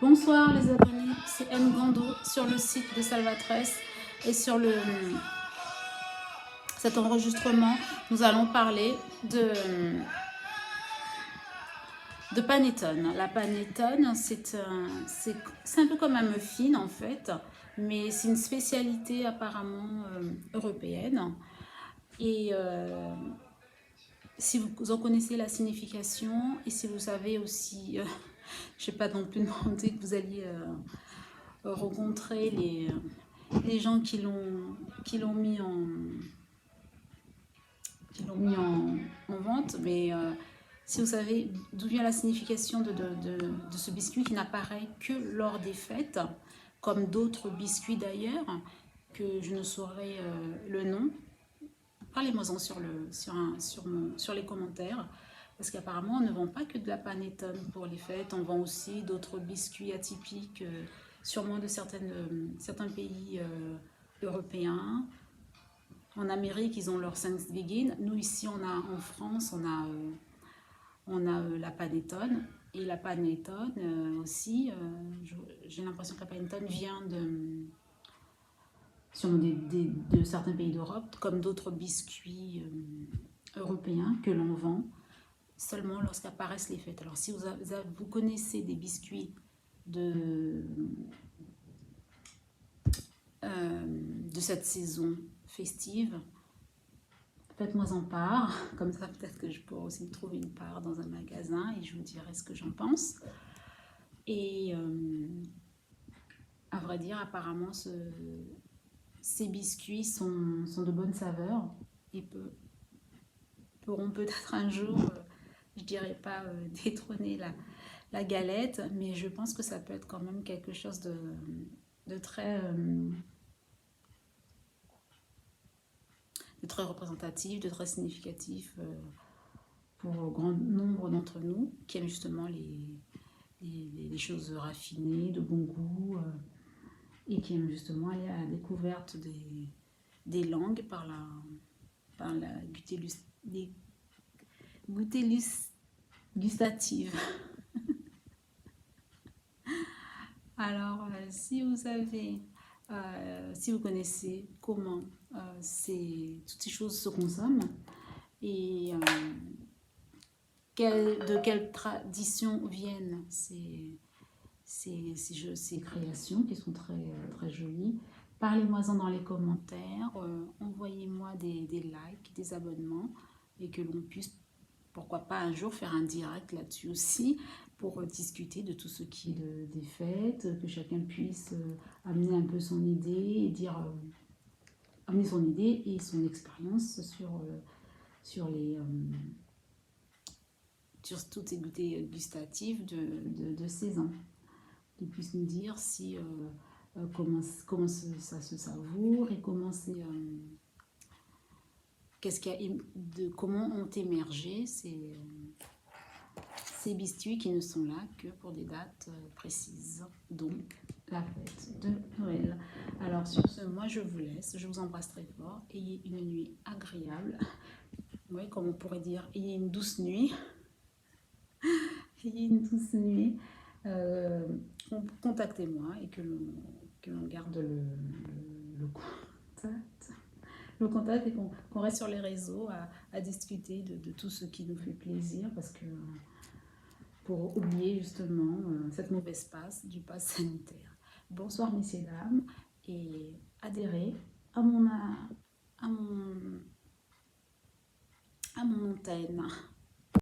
Bonsoir les abonnés, c'est Ngando sur le site de Salvatresse et sur cet enregistrement, nous allons parler de panettone. La panettone, c'est un peu comme un muffin en fait, mais c'est une spécialité apparemment européenne. Et si vous en connaissez la signification et si vous savez aussi, je n'ai pas non plus demandé que vous alliez rencontrer les gens qui l'ont mis en vente, mais si vous savez d'où vient la signification de ce biscuit qui n'apparaît que lors des fêtes, comme d'autres biscuits d'ailleurs, que je ne saurais le nom, parlez-moi-en sur les commentaires, parce qu'apparemment on ne vend pas que de la panettone pour les fêtes, on vend aussi d'autres biscuits atypiques, sûrement de certains pays européens. En Amérique, ils ont leur Thanksgiving. Nous, ici, en France, on a la panettone. Et la panettone aussi, j'ai l'impression que la panettone vient de certains pays d'Europe, comme d'autres biscuits européens que l'on vend seulement lorsqu'apparaissent les fêtes. Alors, si vous connaissez des biscuits de cette saison festive, faites-moi en part, comme ça peut-être que je pourrai aussi trouver une part dans un magasin et je vous dirai ce que j'en pense. Et à vrai dire, apparemment, ces biscuits sont de bonne saveur et pourront peut-être un jour, je dirais pas détrôner la galette, mais je pense que ça peut être quand même quelque chose de très représentatif, de très significatif pour un grand nombre d'entre nous qui aiment justement les choses raffinées, de bon goût, et qui aiment justement aller à la découverte des langues par la goûtélus gustative. Alors, si vous savez, si vous connaissez comment toutes ces choses se consomment et de quelle tradition viennent ces créations qui sont très, très jolies, parlez-moi-en dans les commentaires, envoyez-moi des likes, des abonnements et que l'on puisse, pourquoi pas un jour, faire un direct là-dessus aussi pour discuter de tout ce qui est des fêtes, que chacun puisse amener un peu son idée et amener son idée et son expérience sur toutes ces goûters gustatifs de saison. Qu'ils puissent nous dire si comment ça se savoure et comment comment ont émergé ces biscuits qui ne sont là que pour des dates précises, donc la fête de Noël. Alors sur ce, moi je vous laisse, je vous embrasse très fort, ayez une nuit agréable, oui, comme on pourrait dire, ayez une douce nuit, ayez une douce nuit, contactez-moi et que l'on garde le contact et qu'on reste sur les réseaux à discuter de tout ce qui nous fait plaisir, parce que pour oublier justement cette mauvaise passe du pass sanitaire. Bonsoir messieurs dames et adhérez à mon antenne.